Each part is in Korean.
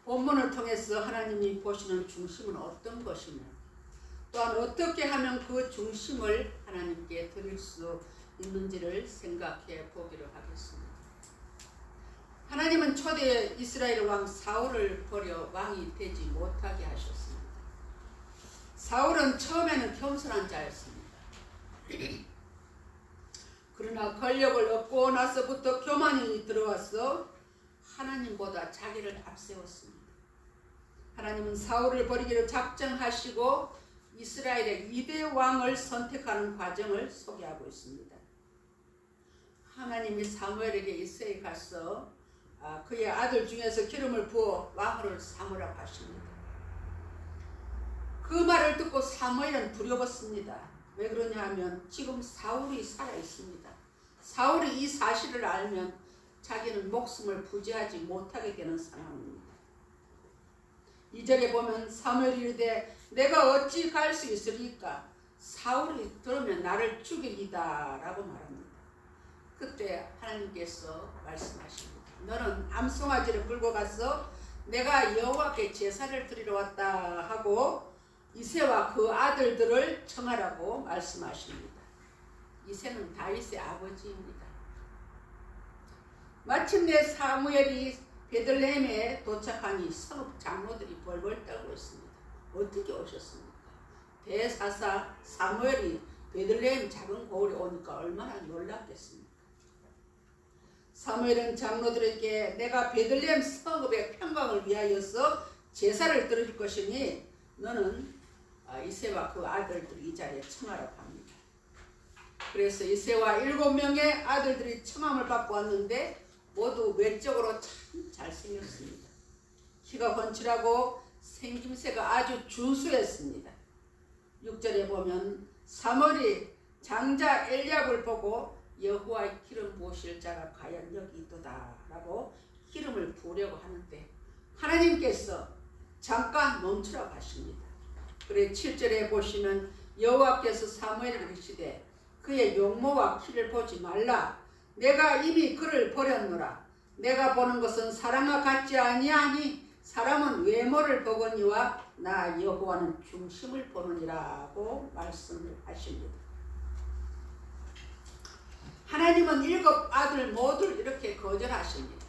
본문을 통해서 하나님이 보시는 중심은 어떤 것이며 또한 어떻게 하면 그 중심을 하나님께 드릴 수 있는지를 생각해 보기로 하겠습니다. 하나님은 초대 이스라엘 왕 사울을 버려 왕이 되지 못하게 하셨습니다. 사울은 처음에는 겸손한 자였습니다. 그러나 권력을 얻고 나서부터 교만이 들어와서 하나님보다 자기를 앞세웠습니다. 하나님은 사울을 버리기로 작정하시고 이스라엘의 2대 왕을 선택하는 과정을 소개하고 있습니다. 하나님이 사무엘에게 이세에 가서 그의 아들 중에서 기름을 부어 왕을 삼으라고 하십니다. 그 말을 듣고 사무엘은 두려웠습니다. 왜 그러냐 하면 지금 사울이 살아있습니다. 사울이 이 사실을 알면 자기는 목숨을 부지하지 못하게 되는 상황입니다. 2절에 보면 사무엘이 이르되 내가 어찌 갈 수 있으리까? 사울이 들으면 나를 죽이리다 라고 말합니다. 그때 하나님께서 말씀하십니다. 너는 암송아지를 끌고 가서 내가 여호와께 제사를 드리러 왔다 하고 이새와 그 아들들을 청하라고 말씀하십니다. 이새는 다윗의 아버지입니다. 마침내 사무엘이 베들레헴에 도착하니 성읍 장로들이 벌벌 떨고 있습니다. 어떻게 오셨습니까? 대사사 사무엘이 베들레헴 작은 고을에 오니까 얼마나 놀랐겠습니까? 사무엘은 장로들에게 내가 베들레헴 성읍의 평강을 위하여서 제사를 드릴 것이니 너는 이새와 그 아들들이 이 자리에 청하라고 합니다. 그래서 이새와 7명의 아들들이 청함을 받고 왔는데 모두 외적으로 참 잘생겼습니다. 키가 번칠하고 생김새가 아주 준수했습니다. 6절에 보면 사무엘이 장자 엘리압을 보고 여호와의 기름 부으실 자가 과연 여기 있도다 라고 기름을 부으려고 하는데 하나님께서 잠깐 멈추라고 하십니다. 그래 7절에 보시면 여호와께서 사무엘에게 이르시되 그의 용모와 키를 보지 말라. 내가 이미 그를 버렸노라. 내가 보는 것은 사람과 같지 아니하니 사람은 외모를 보거니와 나 여호와는 중심을 보느니라고 말씀을 하십니다. 하나님은 7 아들 모두를 이렇게 거절하십니다.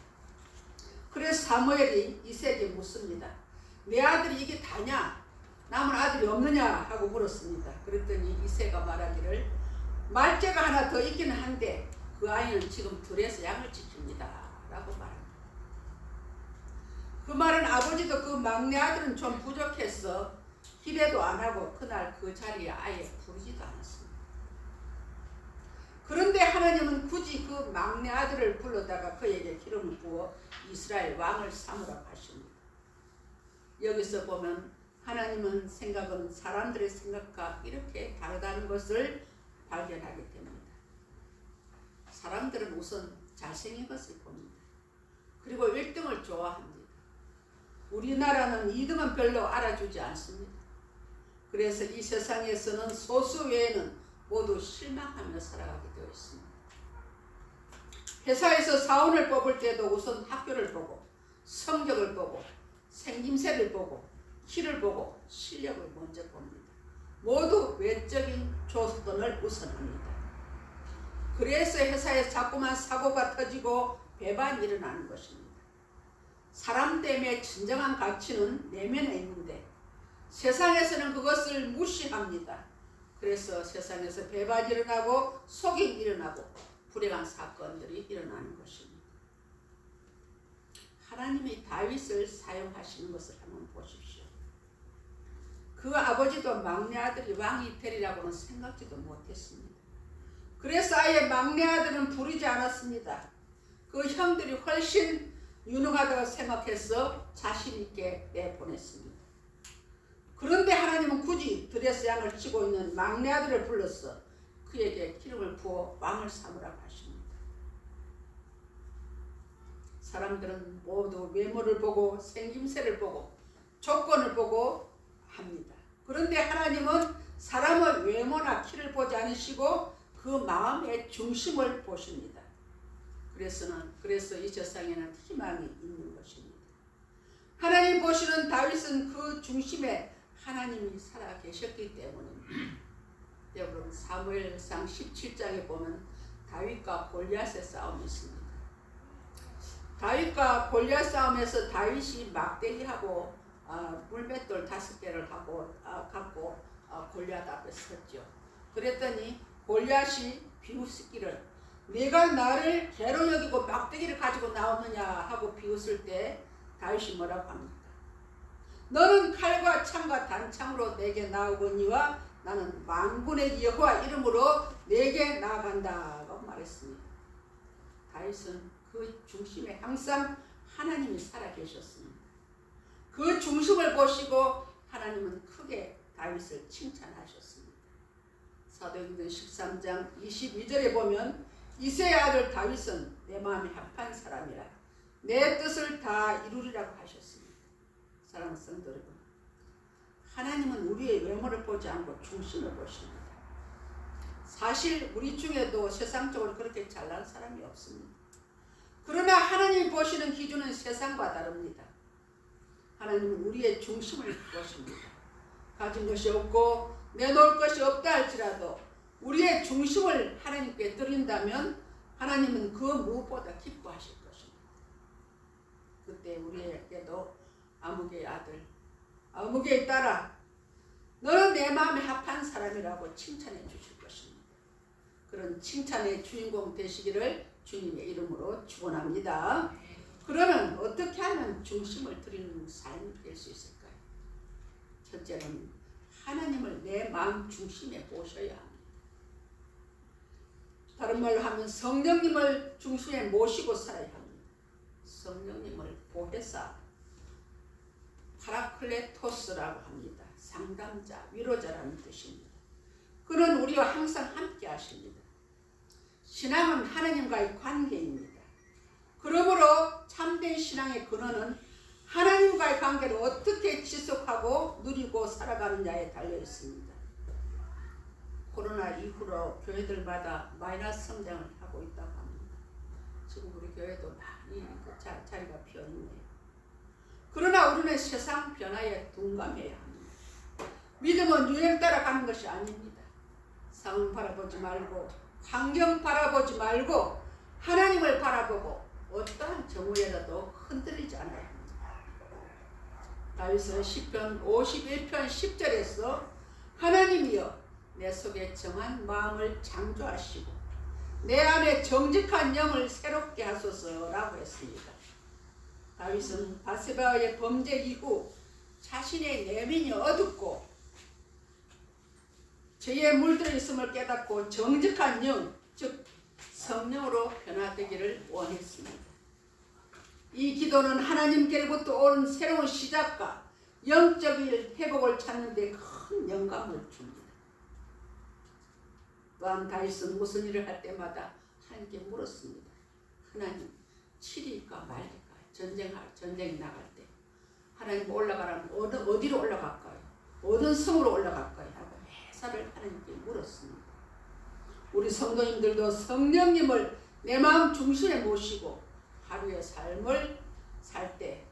그래서 사무엘이 이새에게 묻습니다. 내 아들이 이게 다냐? 남은 아들이 없느냐? 하고 물었습니다. 그랬더니 이새가 말하기를 말째가 하나 더 있기는 한데 그 아이는 지금 들에서 양을 지킵니다 라고 말합니다. 그 말은 아버지도 그 막내 아들은 좀 부족해서 기대도 안 하고 그날 그 자리에 아예 부르지도 않았습니다. 그런데 하나님은 굳이 그 막내 아들을 불러다가 그에게 기름을 부어 이스라엘 왕을 삼으라고 하십니다. 여기서 보면 하나님은 생각은 사람들의 생각과 이렇게 다르다는 것을 발견하게 됩니다. 사람들은 우선 잘생긴 것을 봅니다. 그리고 1등을 좋아합니다. 우리나라는 2등은 별로 알아주지 않습니다. 그래서 이 세상에서는 소수 외에는 모두 실망하며 살아가게 되어 있습니다. 회사에서 사원을 뽑을 때도 우선 학교를 보고 성적을 보고 생김새를 보고 키를 보고 실력을 먼저 봅니다. 모두 외적인 조건을 우선합니다. 그래서 회사에 자꾸만 사고가 터지고 배반이 일어나는 것입니다. 사람 때문에 진정한 가치는 내면에 있는데 세상에서는 그것을 무시합니다. 그래서 세상에서 배반이 일어나고 속임이 일어나고 불행한 사건들이 일어나는 것입니다. 하나님이 다윗을 사용하시는 것을 한번 보십시오. 그 아버지도 막내 아들이 왕이 되리라고는 생각지도 못했습니다. 그래서 아예 막내 아들은 부르지 않았습니다. 그 형들이 훨씬 유능하다고 생각해서 자신 있게 내보냈습니다. 그런데 하나님은 굳이 들에서 양을 치고 있는 막내 아들을 불러서 그에게 기름을 부어 왕을 삼으라고 하십니다. 사람들은 모두 외모를 보고 생김새를 보고 조건을 보고 합니다. 그런데 하나님은 사람의 외모나 키를 보지 않으시고 그 마음의 중심을 보십니다. 그래서 이 세상에는 희망이 있는 것입니다. 하나님은 하나님이 보시는 다윗은 그 중심에 하나님이 살아 계셨기 때문입니다. 여러분 사무엘상 17장에 보면 다윗과 골리앗의 싸움이 있습니다. 다윗과 골리앗 싸움에서 다윗이 막대기하고 물맷돌 5개를 갖고 골리앗 앞에 섰죠. 그랬더니 골리앗이 비웃기를 네가 나를 개로 여기고 막대기를 가지고 나오느냐 하고 비웃을 때 다윗이 뭐라고 합니까? 너는 칼과 창과 단창으로 내게 나오거니와 나는 만군의 여호와 이름으로 내게 나아간다고 말했습니다. 다윗은 그 중심에 항상 하나님이 살아계셨습니다. 그 중심을 보시고 하나님은 크게 다윗을 칭찬하셨습니다. 사도행전 13장 22절에 보면 이새의 아들 다윗은 내 마음이 합한 사람이라 내 뜻을 다 이루리라고 하셨습니다. 사랑하는 성도 여러분, 하나님은 우리의 외모를 보지 않고 중심을 보십니다. 사실 우리 중에도 세상적으로 그렇게 잘난 사람이 없습니다. 그러나 하나님이 보시는 기준은 세상과 다릅니다. 하나님은 우리의 중심을 보십니다. 가진 것이 없고 내놓을 것이 없다 할지라도 우리의 중심을 하나님께 드린다면 하나님은 그 무엇보다 기뻐하실 것입니다. 그때 우리에게도 아무개의 아들, 아무개의 딸아, 너는 내 마음에 합한 사람이라고 칭찬해 주실 것입니다. 그런 칭찬의 주인공 되시기를 주님의 이름으로 축원합니다. 그러면 어떻게 하면 중심을 드리는 삶이 될 수 있을까요? 첫째는 하나님을 내 마음 중심에 모셔야 합니다. 다른 말로 하면 성령님을 중심에 모시고 살아야 합니다. 성령님을 보혜사, 파라클레토스라고 합니다. 상담자, 위로자라는 뜻입니다. 그는 우리와 항상 함께 하십니다. 신앙은 하나님과의 관계입니다. 그러므로 참된 신앙의 근원은 하나님과의 관계를 어떻게 지속하고 누리고 살아가느냐에 달려 있습니다. 코로나 이후로 교회들마다 마이너스 성장을 하고 있다고 합니다. 지금 우리 교회도 많이 자리가 비어 있네요. 그러나 우리는 세상 변화에 둔감해야 합니다. 믿음은 유행 따라가는 것이 아닙니다. 상황 바라보지 말고 환경 바라보지 말고 하나님을 바라보고 어떠한 정오에라도 흔들리지 않아야 합니다. 다윗은 시편 51편 10절에서 하나님이여 내 속에 정한 마음을 창조하시고 내 안에 정직한 영을 새롭게 하소서라고 했습니다. 다윗은 바세바의 범죄 이후 자신의 내면이 어둡고 죄에 물들어 있음을 깨닫고 정직한 영, 즉 성령으로 변화되기를 원했습니다. 이 기도는 하나님께로부터 오는 새로운 시작과 영적인 회복을 찾는 데 큰 영감을 줍니다. 또한 다윗은 무슨 일을 할 때마다 하나님께 물었습니다. 하나님, 7일까 말일까? 전쟁이 나갈 때 하나님 올라가라면 어디로 올라갈까요? 어느 성으로 올라갈까요? 하고 매사를 하나님께 물었습니다. 우리 성도님들도 성령님을 내 마음 중심에 모시고 하루의 삶을 살 때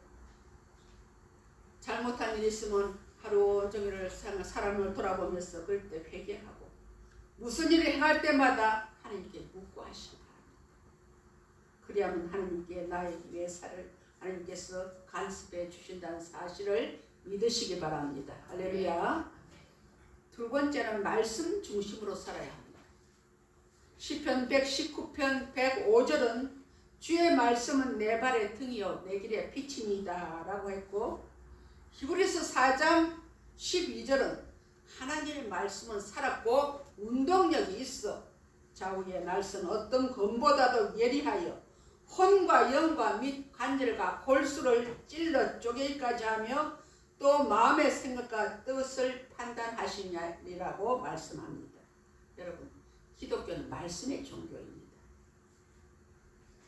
잘못한 일이 있으면 하루 온종일 사람을 돌아보면서 그럴 때 회개하고 무슨 일을 행할 때마다 하나님께 묻고 하시기 바랍니다. 그리하면 하나님께 나의 매사를 하나님께서 간섭해 주신다는 사실을 믿으시기 바랍니다. 할렐루야. 두 번째는 말씀 중심으로 살아야 합니다. 시편 119편 105절은 주의 말씀은 내 발의 등이요 내 길의 빛입니다 라고 했고, 히브리서 4장 12절은 하나님의 말씀은 살았고 운동력이 있어 좌우의 날선 어떤 검보다도 예리하여 혼과 영과 및 관절과 골수를 찔러 쪼개기까지 하며 또 마음의 생각과 뜻을 판단하시냐니라고 말씀합니다. 여러분, 기독교는 말씀의 종교입니다.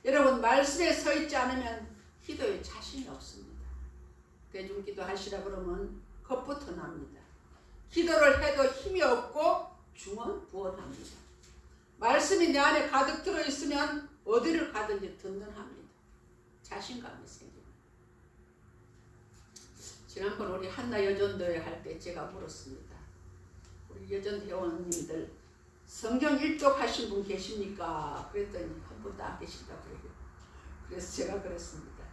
여러분, 말씀에 서 있지 않으면 기도에 자신이 없습니다. 대중기도 하시라 그러면 겁부터 납니다. 기도를 해도 힘이 없고 중언부언합니다. 말씀이 내 안에 가득 들어있으면 어디를 가든지 든든합니다. 자신감이 생깁니다. 지난번 우리 한나 여전도회 할 때 제가 물었습니다. 우리 여전 회원님들 성경 일독하신 분 계십니까? 그랬더니 한 분도 안 계신다고 그래요. 그래서 제가 그랬습니다.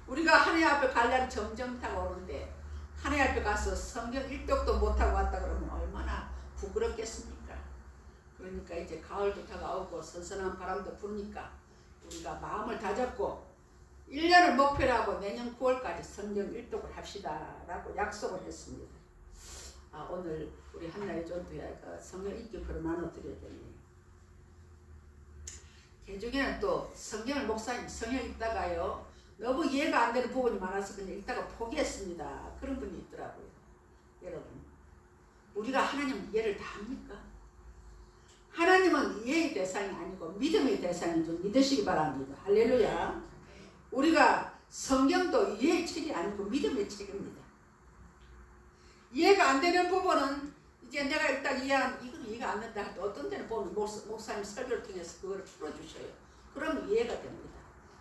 우리가 하나님 앞에 갈 날이 점점 다가오는데 하나님 앞에 가서 성경 일독도 못하고 왔다 그러면 얼마나 부끄럽겠습니까? 그러니까 이제 가을도 다가오고 선선한 바람도 부니까 우리가 마음을 다잡고 1년을 목표로 하고 내년 9월까지 성경 일독을 합시다 라고 약속을 했습니다. 오늘 우리 한나의 전도회 성경 읽기표로 나눠드려야겠네요. 그 중에는 또 성경을 목사님 성경 읽다가요 너무 이해가 안 되는 부분이 많아서 그냥 읽다가 포기했습니다. 그런 분이 있더라고요. 여러분, 우리가 하나님 이해를 다 합니까? 하나님은 이해의 대상이 아니고 믿음의 대상인 줄 믿으시기 바랍니다. 할렐루야. 우리가 성경도 이해의 책이 아니고 믿음의 책입니다. 이해가 안 되는 부분은 이제 내가 일단 이건 이해가 안 된다 할 때 어떤 데는 보면 목사님 설교를 통해서 그걸 풀어주셔요. 그럼 이해가 됩니다.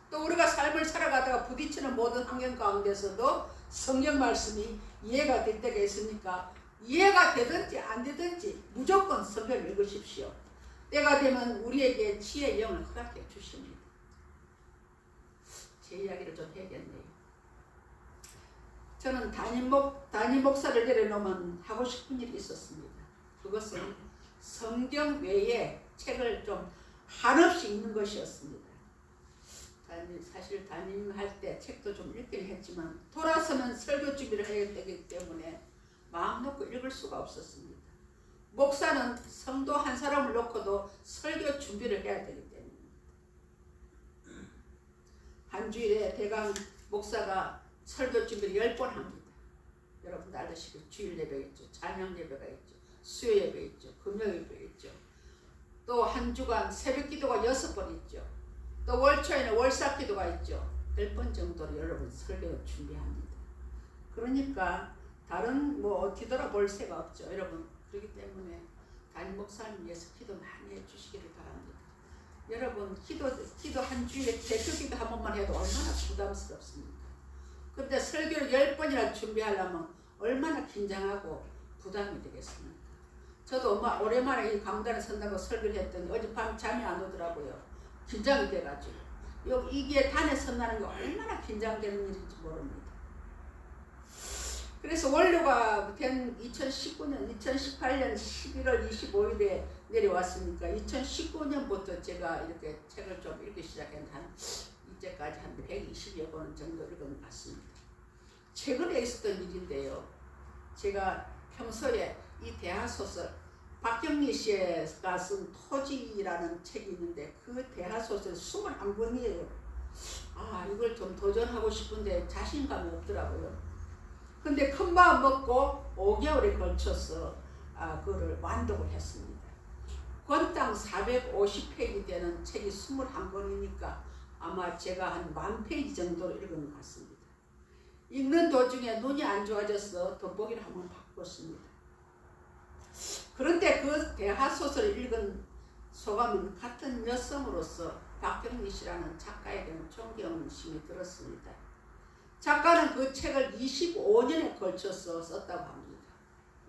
또 우리가 삶을 살아가다가 부딪히는 모든 환경 가운데서도 성경 말씀이 이해가 될 때가 있으니까 이해가 되든지 안 되든지 무조건 성경을 읽으십시오. 때가 되면 우리에게 지혜의 영을 허락해 주십니다. 제 이야기를 좀 해야겠네요. 저는 담임 목사를 내려놓으면 하고 싶은 일이 있었습니다. 그것은 성경 외에 책을 좀 한없이 읽는 것이었습니다. 사실 담임할 때 책도 좀 읽긴 했지만 돌아서면 설교 준비를 해야 되기 때문에 마음 놓고 읽을 수가 없었습니다. 목사는 성도 한 사람을 놓고도 설교 준비를 해야 되기 때문입니다. 한 주일에 대강 목사가 설교 준비를 10번 합니다. 여러분도 알다시피 주일 예배 있죠. 찬양 예배가 있죠. 수요 예배 있죠. 금요 예배 있죠. 또 한 주간 새벽 기도가 6번 있죠. 또 월초에는 월삭 기도가 있죠. 10번 정도로 여러분 설교를 준비합니다. 그러니까 다른 뒤돌아볼 새가 없죠. 여러분 그렇기 때문에 담임 목사님 위해서 기도 많이 해주시기를 바랍니다. 여러분 기도 한 주일에 대표 기도 한 번만 해도 얼마나 부담스럽습니까? 그런데 설교를 10번이나 준비하려면 얼마나 긴장하고 부담이 되겠습니까? 저도 오랜만에 이 강단에 선다고 설교를 했더니 어젯밤 잠이 안 오더라고요. 긴장이 돼가지고 이게 단에 선다는 게 얼마나 긴장되는 일인지 모릅니다. 그래서 원료가 된 2018년 11월 25일에 내려왔으니까 2019년부터 제가 이렇게 책을 좀 읽기 시작했는데 이제까지 한 120여 권 정도 읽은 것 같습니다. 최근에 있었던 일인데요. 제가 평소에 이 대하소설 박경리 씨가 쓴 토지라는 책이 있는데 그 대하소설 21권이에요. 이걸 좀 도전하고 싶은데 자신감이 없더라고요. 근데 큰 마음 먹고 5개월에 걸쳐서 그거를 완독을 했습니다. 권당 450페이지 되는 책이 21권이니까 아마 제가 한 10,000페이지 정도로 읽은 것 같습니다. 읽는 도중에 눈이 안 좋아져서 돋보기를 한번 바꿨습니다. 그런데 그 대하소설을 읽은 소감은 같은 여성으로서 박경리 씨라는 작가에 대한 존경심이 들었습니다. 작가는 그 책을 25년에 걸쳐서 썼다고 합니다.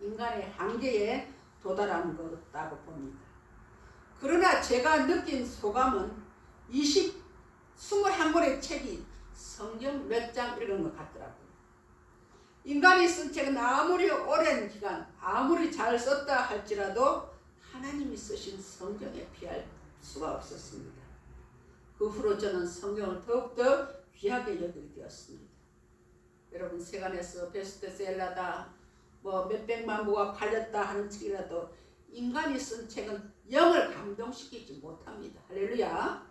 인간의 한계에 도달한 것다고 봅니다. 그러나 제가 느낀 소감은 21권의 책이 성경 몇 장 읽은 것 같더라고요. 인간이 쓴 책은 아무리 오랜 기간, 아무리 잘 썼다 할지라도 하나님이 쓰신 성경에 비할 수가 없었습니다. 그 후로 저는 성경을 더욱더 귀하게 여기게 되었습니다. 여러분 세간에서 베스트셀러다, 몇백만 부가 팔렸다 하는 책이라도 인간이 쓴 책은 영을 감동시키지 못합니다. 할렐루야.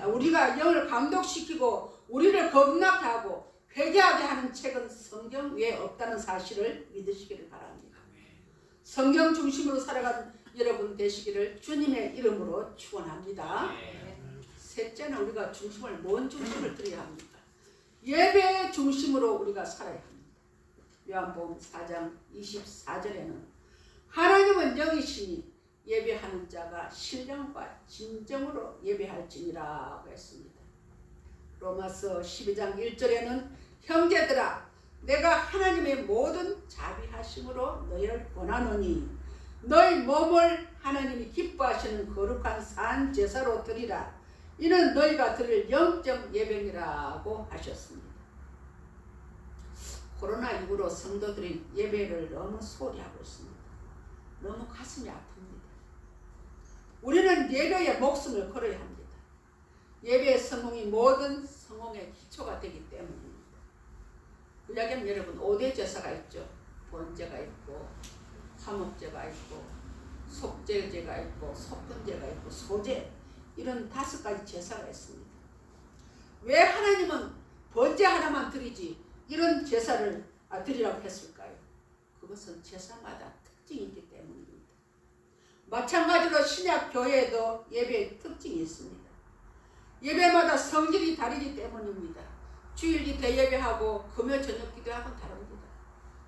우리가 영을 감동시키고 우리를 겁나게 하고 회개하게 하는 책은 성경 외에 없다는 사실을 믿으시기를 바랍니다. 성경 중심으로 살아가는 여러분 되시기를 주님의 이름으로 축원합니다. 셋째는 우리가 뭔 중심을 드려야 합니까? 예배의 중심으로 우리가 살아야 합니다. 요한복음 4장 24절에는 하나님은 영이시니 예배하는 자가 신령과 진정으로 예배할지니라고 했습니다. 로마서 12장 1절에는 형제들아 내가 하나님의 모든 자비하심으로 너희를 권하노니 너희 몸을 하나님이 기뻐하시는 거룩한 산 제사로 드리라. 이는 너희가 드릴 영적 예배니라고 하셨습니다. 코로나 이후로 성도들이 예배를 너무 소홀히 하고 있습니다. 너무 가슴이 아픕니다. 우리는 예배에 목숨을 걸어야 합니다. 예배의 성공이 모든 성공의 기초가 되기 때문입니다. 구약에는 여러분 5대 제사가 있죠. 번제가 있고 화목제가 있고 속죄제가 있고 속건제가 있고 소제, 이런 5가지 제사가 있습니다. 왜 하나님은 번제 하나만 드리지 이런 제사를 드리라고 했을까요? 그것은 제사마다 특징이 있기 때문입니다. 마찬가지로 신약 교회에도 예배의 특징이 있습니다. 예배마다 성질이 다르기 때문입니다. 주일 대예배하고 금요 저녁 기도하고는 다릅니다.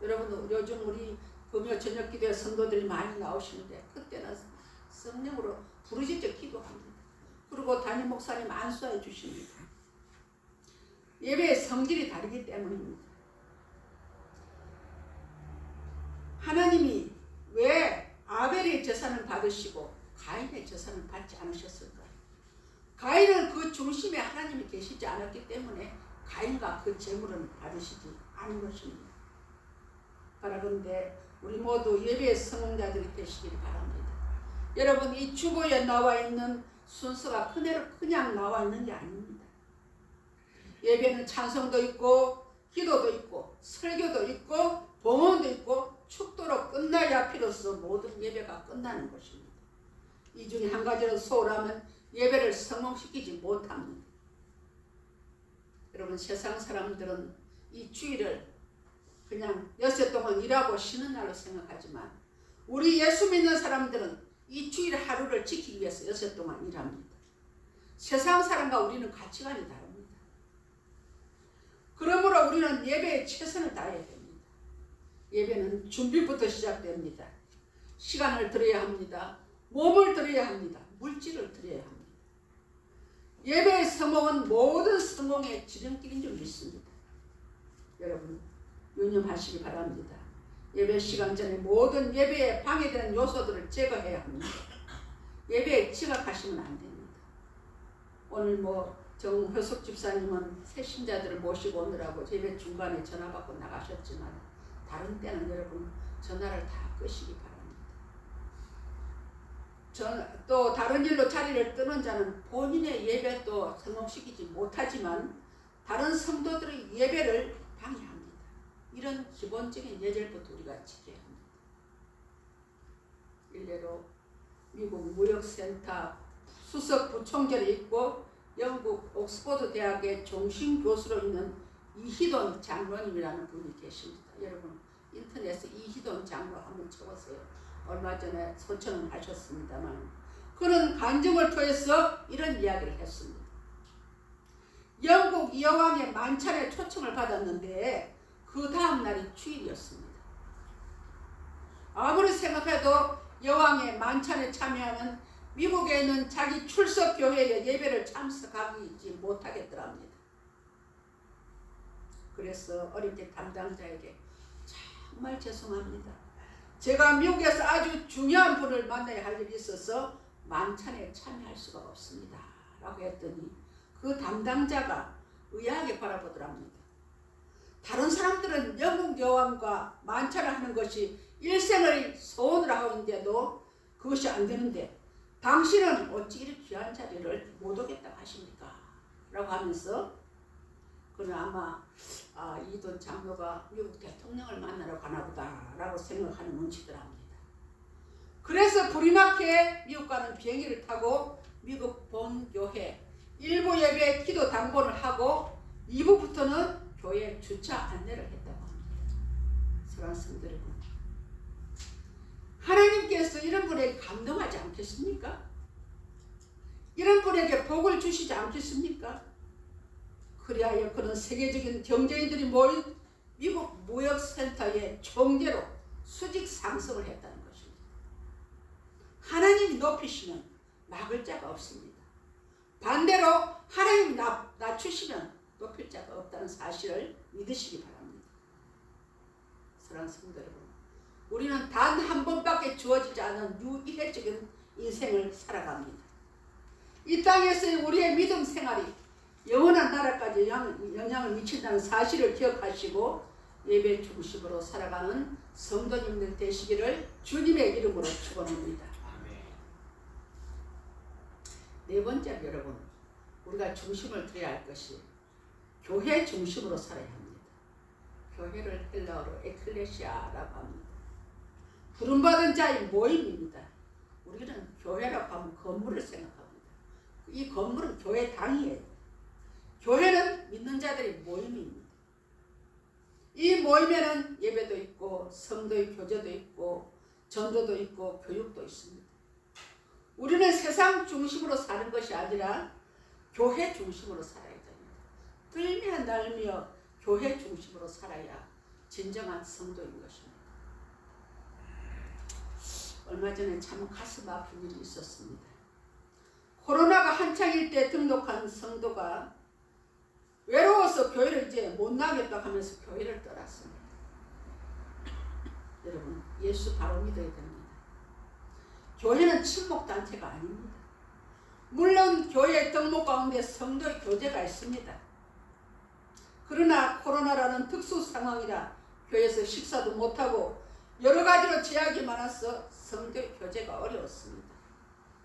여러분 요즘 우리 금요 저녁 기도에 성도들이 많이 나오시는데 그때는 성령으로 부르짖어 기도합니다. 그리고 담임 목사님 안수해 주십니다. 예배의 성질이 다르기 때문입니다. 하나님이 왜 아벨의 제사는 받으시고 가인의 제사는 받지 않으셨을까요? 가인은 그 중심에 하나님이 계시지 않았기 때문에 가인과 그 제물은 받으시지 않은 것입니다. 바라건대 우리 모두 예배의 성공자들이 되시길 바랍니다. 여러분 이 주보에 나와 있는 순서가 그냥 나와 있는 게 아닙니다. 예배는 찬송도 있고 기도도 있고 설교도 있고 봉헌도 있고 축도로 끝나야 비로소 모든 예배가 끝나는 것입니다. 이 중에 한 가지를 소홀하면 예배를 성공시키지 못합니다. 여러분 세상 사람들은 이 주일을 그냥 엿새 동안 일하고 쉬는 날로 생각하지만 우리 예수 믿는 사람들은 이 주일 하루를 지키기 위해서 엿새 동안 일합니다. 세상 사람과 우리는 가치관이 다릅니다. 그러므로 우리는 예배에 최선을 다해야 됩니다. 예배는 준비부터 시작됩니다. 시간을 들여야 합니다. 몸을 들여야 합니다. 물질을 들여야 합니다. 예배의 성공은 모든 성공의 지름길인 줄 믿습니다. 여러분 유념하시기 바랍니다. 예배 시간 전에 모든 예배에 방해되는 요소들을 제거해야 합니다. 예배에 지각하시면 안 됩니다. 오늘 정회숙 집사님은 새 신자들을 모시고 오느라고 예배 중간에 전화 받고 나가셨지만 다른 때는 여러분 전화를 다 끄시기 바랍니다. 또 다른 일로 자리를 뜨는 자는 본인의 예배도 성공시키지 못하지만 다른 성도들의 예배를 방해합니다. 이런 기본적인 예절부터 우리가 지켜야 합니다. 일례로 미국 무역센터 수석 부총재로 있고 영국 옥스퍼드 대학의 종신 교수로 있는 이희돈 장로님이라는 분이 계십니다. 여러분 인터넷에 이희돈 장로 한번 쳐보세요. 얼마 전에 소천을 하셨습니다만 그는 간증을 통해서 이런 이야기를 했습니다. 영국 여왕의 만찬에 초청을 받았는데 그 다음 날이 주일이었습니다. 아무리 생각해도 여왕의 만찬에 참여하면 미국에 있는 자기 출석 교회의 예배를 참석하지 못하겠더랍니다. 그래서 어릴 때 담당자에게 정말 죄송합니다. 제가 미국에서 아주 중요한 분을 만나야 할 일이 있어서 만찬에 참여할 수가 없습니다. 라고 했더니 그 담당자가 의아하게 바라보더랍니다. 다른 사람들은 영국 여왕과 만찬을 하는 것이 일생의 소원을 하고 있는데도 그것이 안 되는데 당신은 어찌 이렇게 귀한 자리를 못 오겠다고 하십니까? 라고 하면서 그는 아마 이돈 장로가 미국 대통령을 만나러 가나 보다 라고 생각하는 눈치더랍니다. 그래서 불이 나게 미국 가는 비행기를 타고 미국 본교회 1부 예배 기도 당번을 하고 2부부터는 교회 주차 안내를 했다고 합니다. 사랑하는 성도 여러분, 하나님께서 이런 분에게 감동하지 않겠습니까? 이런 분에게 복을 주시지 않겠습니까? 그리하여 그는 세계적인 경제인들이 모인 미국 무역센터의 총재로 수직 상승을 했다는 것입니다. 하나님이 높이시면 막을 자가 없습니다. 반대로 하나님이 낮추시면 높일 자가 없다는 사실을 믿으시기 바랍니다. 사랑하는 성도 여러분, 우리는 단 한 번밖에 주어지지 않은 유일적인 인생을 살아갑니다. 이 땅에서의 우리의 믿음 생활이 영원한 나라까지 영향을 미친다는 사실을 기억하시고 예배 중심으로 살아가는 성도님들 되시기를 주님의 이름으로 축원합니다. 네 번째로 여러분, 우리가 중심을 두어야 할 것이 교회 중심으로 살아야 합니다. 교회를 헬라어로 에클레시아라고 합니다. 부름받은 자의 모임입니다. 우리는 교회라고 하면 건물을 생각합니다. 이 건물은 교회당이에요. 교회는 믿는 자들의 모임입니다. 이 모임에는 예배도 있고 성도의 교제도 있고 전도도 있고 교육도 있습니다. 우리는 세상 중심으로 사는 것이 아니라 교회 중심으로 살아야 됩니다. 들며 날며 교회 중심으로 살아야 진정한 성도인 것입니다. 얼마 전에 참 가슴 아픈 일이 있었습니다. 코로나가 한창일 때 등록한 성도가 외로워서 교회를 이제 못 나겠다 하면서 교회를 떠났습니다. 여러분, 예수 바로 믿어야 됩니다. 교회는 친목단체가 아닙니다. 물론 교회 등록 가운데 성도의 교제가 있습니다. 그러나 코로나라는 특수 상황이라 교회에서 식사도 못하고 여러 가지로 제약이 많아서 성도의 교제가 어려웠습니다.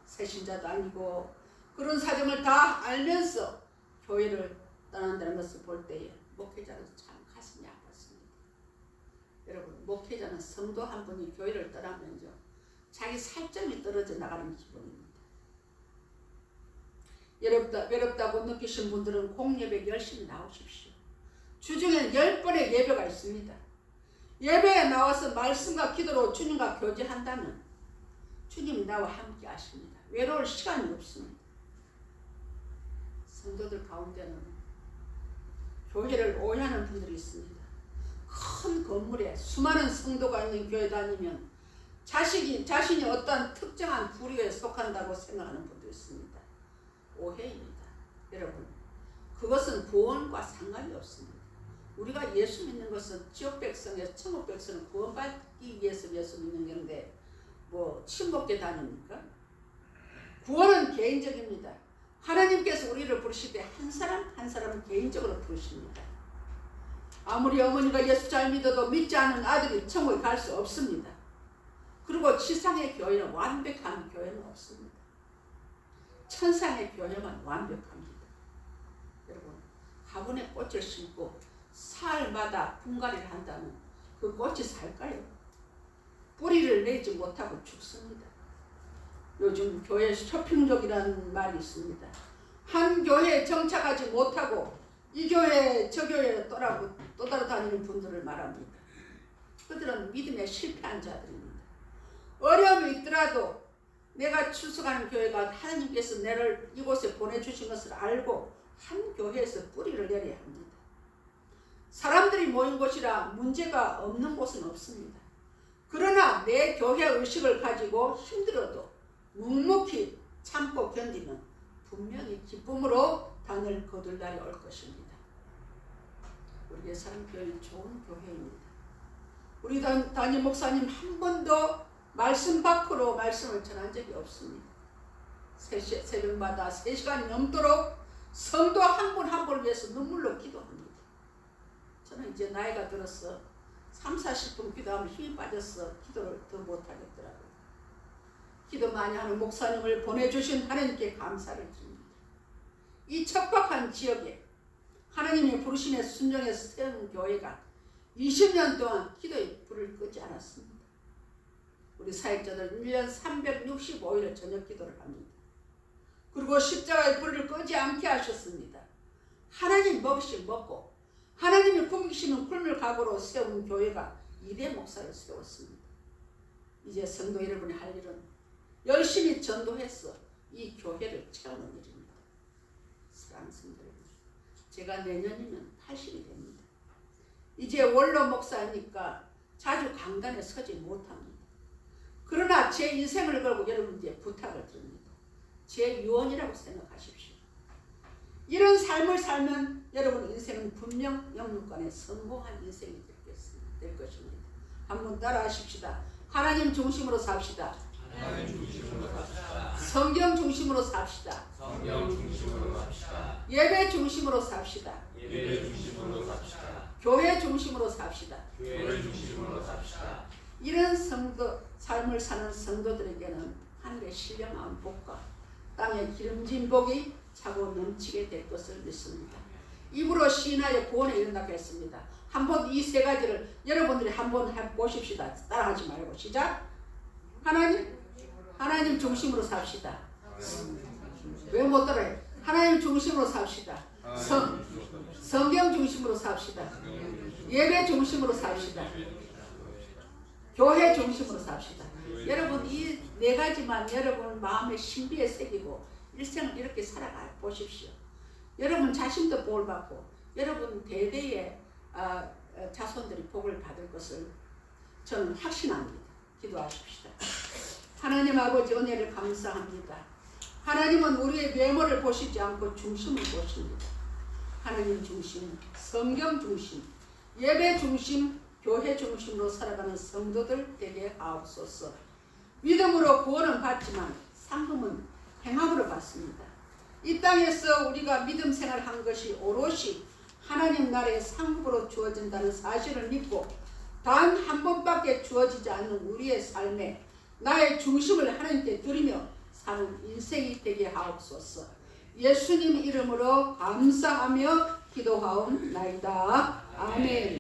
새신자도 아니고 그런 사정을 다 알면서 교회를 떠난다는 것을 볼 때에 목회자는 참 가슴이 아팠습니다. 여러분, 목회자는 성도 한 분이 교회를 떠나면요, 자기 살점이 떨어져 나가는 기분입니다. 외롭다고 느끼신 분들은 공예배에 열심히 나오십시오. 주중에는 10번의 예배가 있습니다. 예배에 나와서 말씀과 기도로 주님과 교제한다면 주님이 나와 함께 하십니다. 외로울 시간이 없습니다. 성도들 가운데는 교회를 오해하는 분들이 있습니다. 큰 건물에 수많은 성도가 있는 교회 다니면 자신이 어떠한 특정한 부류에 속한다고 생각하는 분도 있습니다. 오해입니다. 여러분, 그것은 구원과 상관이 없습니다. 우리가 예수 믿는 것은 지옥 백성에서 천국 백성을 구원받기 위해서 예수 믿는 건데 뭐 친목계 다닙니까? 구원은 개인적입니다. 하나님께서 우리를 부르실 때 한 사람 한 사람은 개인적으로 부르십니다. 아무리 어머니가 예수 잘 믿어도 믿지 않은 아들이 천국에 갈 수 없습니다. 그리고 지상의 교회는 완벽한 교회는 없습니다. 천상의 교회만 완벽합니다. 여러분, 화분에 꽃을 심고 사흘마다 분갈이를 한다면 그 꽃이 살까요? 뿌리를 내지 못하고 죽습니다. 요즘 교회 쇼핑족이라는 말이 있습니다. 한 교회에 정착하지 못하고 이 교회 저 교회에 또 따라다니는 분들을 말합니다. 그들은 믿음에 실패한 자들입니다. 어려움이 있더라도 내가 출석하는 교회가 하나님께서 나를 이곳에 보내주신 것을 알고 한 교회에서 뿌리를 내려야 합니다. 사람들이 모인 곳이라 문제가 없는 곳은 없습니다. 그러나 내 교회 의식을 가지고 힘들어도 묵묵히 참고 견디면 분명히 기쁨으로 단을 거둘 날이 올 것입니다. 우리 예사람교회는 좋은 교회입니다. 우리 담임 목사님 한 번도 말씀 밖으로 말씀을 전한 적이 없습니다. 새벽마다 3시간이 넘도록 성도 한 분 한 분을 위해서 눈물로 기도합니다. 저는 이제 나이가 들어서 30-40분 기도하면 힘이 빠져서 기도를 더 못하겠더라고요. 기도 많이 하는 목사님을 보내주신 하나님께 감사를 드립니다. 이 척박한 지역에 하나님의 부르심에 순종해서 세운 교회가 20년 동안 기도의 불을 끄지 않았습니다. 우리 사역자들 1년 365일을 저녁 기도를 합니다. 그리고 십자가의 불을 끄지 않게 하셨습니다. 하나님 먹으시면 먹고 하나님이 굶기시면 굶을 각오로 세운 교회가 2대 목사를 세웠습니다. 이제 성도 여러분이 할 일은 열심히 전도해서 이 교회를 채우는 일입니다. 사랑하는 성도 여러분, 제가 내년이면 80이 됩니다. 이제 원로 목사니까 자주 강단에 서지 못합니다. 그러나 제 인생을 걸고 여러분께 부탁을 드립니다. 제 유언이라고 생각하십시오. 이런 삶을 살면 여러분 인생은 분명 영육간에 성공한 인생이 될 것입니다. 한번 따라하십시다. 하나님 중심으로 삽시다. 하나님 중심으로 삽시다. 성경 중심으로 삽시다. 성경 중심으로 삽시다. 예배 중심으로 삽시다. 예배 중심으로 삽시다. 교회 중심으로 삽시다. 교회 중심으로 삽시다. 이런 삶을 사는 성도들에게는 하늘의 신령한 복과 땅의 기름진 복이 차고 넘치게 될 것을 믿습니다. 입으로 시인하여 구원에 이른다겠습니다. 한번 이 세 가지를 여러분들이 한번 해보십시다. 따라하지 말고 시작. 하나님 중심으로 삽시다. 왜 못 따라해? 하나님 중심으로 삽시다. 성경 중심으로 삽시다. 예배 중심으로 삽시다. 교회 중심으로 삽시다. 여러분 이 네 가지만 여러분 마음의 신비에 새기고 일생을 이렇게 살아가 보십시오. 여러분 자신도 복을 받고 여러분 대대의 자손들이 복을 받을 것을 저는 확신합니다. 기도하십시다. 하나님 아버지 은혜를 감사합니다. 하나님은 우리의 외모를 보시지 않고 중심을 보십니다. 하나님 중심, 성경 중심, 예배 중심, 교회 중심으로 살아가는 성도들 되게 하옵소서. 믿음으로 구원은 받지만 상금은 행함으로 받습니다. 이 땅에서 우리가 믿음 생활한 것이 오롯이 하나님 나라의 상급으로 주어진다는 사실을 믿고 단 한 번밖에 주어지지 않는 우리의 삶에 나의 중심을 하나님께 드리며 사는 인생이 되게 하옵소서. 예수님 이름으로 감사하며 기도하옵나이다. 아멘.